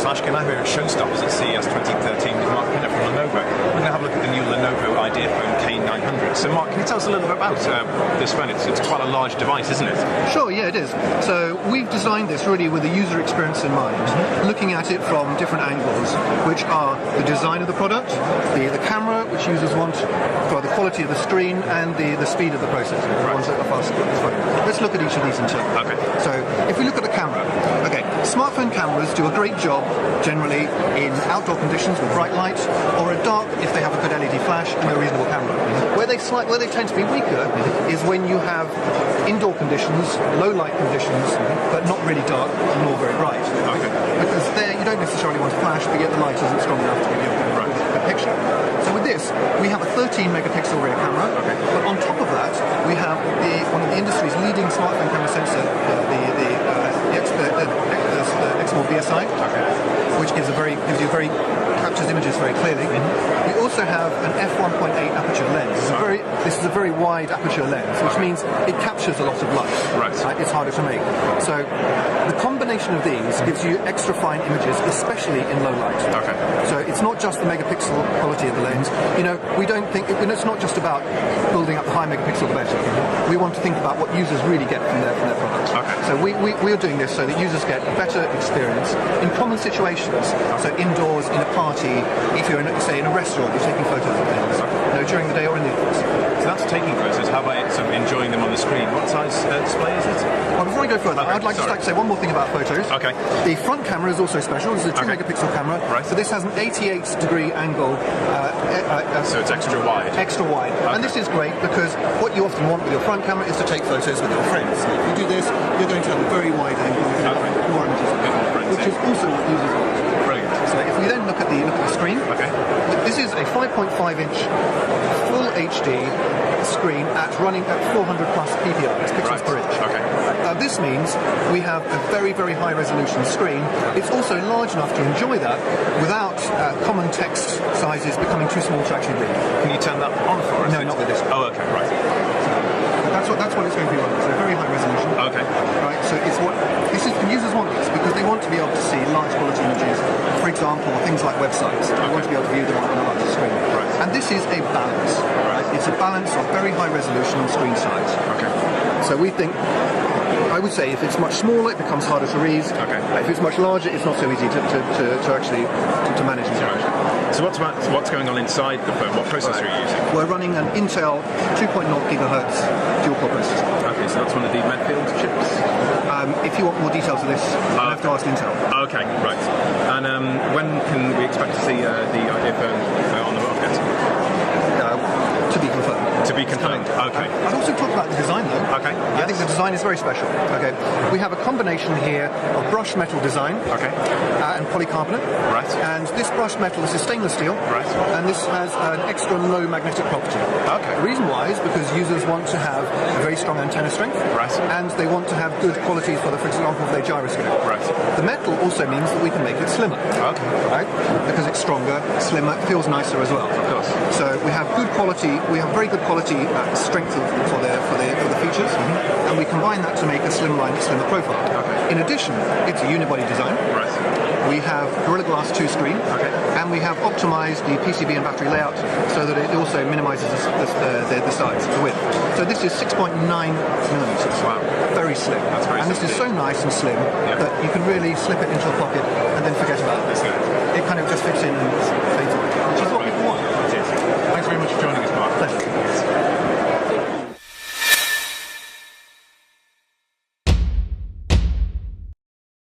Slash Can I Be a Showstoppers at CES 2013 with Mark Pinner from Lenovo. We're going to have a look at the new Lenovo IdeaPhone K900. So Mark, can you tell us a little bit about this phone? It's quite a large device, isn't it? Sure, yeah, it is. So we've designed this really with the user experience in mind, looking at it from different angles, which are the design of the product, the camera, which users want, for the quality of the screen, and the speed of the processor. Right. Ones that are fast. Let's look at each of these in turn. Okay. So if we look at the camera, okay, smartphone cameras do a great job generally in outdoor conditions with bright light, or at dark if they have a good LED flash and a reasonable camera. Where they tend to be weaker is when you have indoor conditions, low light conditions, but not really dark nor very bright. Okay. Because there you don't necessarily want to flash, but yet the light isn't strong enough to give you a good picture. So with this, we have a 13 megapixel rear camera, but on top of that, we have one of the industry's leading smartphone camera sensor, the Exmor BSI, which captures images very clearly. We also have an f1.8 aperture lens. This is a very wide aperture lens, which means it captures a lot of light. Right. It's harder to make. So the combination of these gives you extra fine images, especially in low light. Okay. So it's not just the megapixel quality of the lens. You know, we don't think it's not just about building up the high megapixel the better. We want to think about what users really get from their product. Okay. So we are doing this so that users get a better experience in common situations. So indoors, in a party, if you're say in a restaurant, you're taking photos of things. You know, during the day or in the office. So that's taking photos. How about sort of enjoying them on the screen? What size display is it? Well, before I go further, I'd like to say one more thing about photos. Okay. The front camera is also special. This is a 2 megapixel camera. Right. So this has an 88-degree angle. So it's extra wide. Extra wide. Okay. And this is great because what you often want with your front camera is to take photos with your friends. So if you do this, you're going to have a very wide angle. More images, which is also what users want. Brilliant. So if we then look at the screen, this is a 5.5-inch full HD screen running at 400 plus PPI, pixels per inch. Okay. This means we have a very, very high resolution screen. It's also large enough to enjoy that without common text sizes becoming too small to actually read. Can you turn that on for us? No, not with this. Oh, okay, right. So that's what it's going to be running. So very high resolution. Okay. Right. So users want this because they want to be able to see large quality images. For example, things like websites. They want to be able to view them on a larger screen. Right. And this is a balance. Right. It's a balance of very high resolution and screen size. Okay. So we think, I would say, if it's much smaller, it becomes harder to read. Okay. If it's much larger, it's not so easy to actually manage and manage. So what's going on inside the phone? What processor are you using? We're running an Intel 2.0 gigahertz dual-core processor. Okay, so that's one of the Medfield chips? If you want more details of this, you'll have to ask Intel. Okay, right. And when can we expect to see the IdeaPhone on the market? To be confirmed. To be confirmed. Okay. I'd also talk about the design, though. Okay. I think the design is very special. Okay. We have a combination here of brushed metal design. Okay. And polycarbonate. Right. And this brushed metal is stainless steel. Right. And this has an extra low magnetic property. Okay. The reason why is because users want to have a very strong antenna strength. Right. And they want to have good quality for example, their gyroscope. Right. The metal also means that we can make it slimmer. Okay. Right. Because it's stronger, slimmer, it feels nicer as well. Of course. So we have good quality. We have very good quality strength for the features, and we combine that to make a slimline, slimmer profile. Okay. In addition, it's a unibody design. Right. We have Gorilla Glass 2 screen, and we have optimized the PCB and battery layout so that it also minimizes the size, the width. So this is 6.9 millimeters. Wow. Very slim. That's very and this is so nice and slim that you can really slip it into a pocket and then forget about it. It kind of just fits in and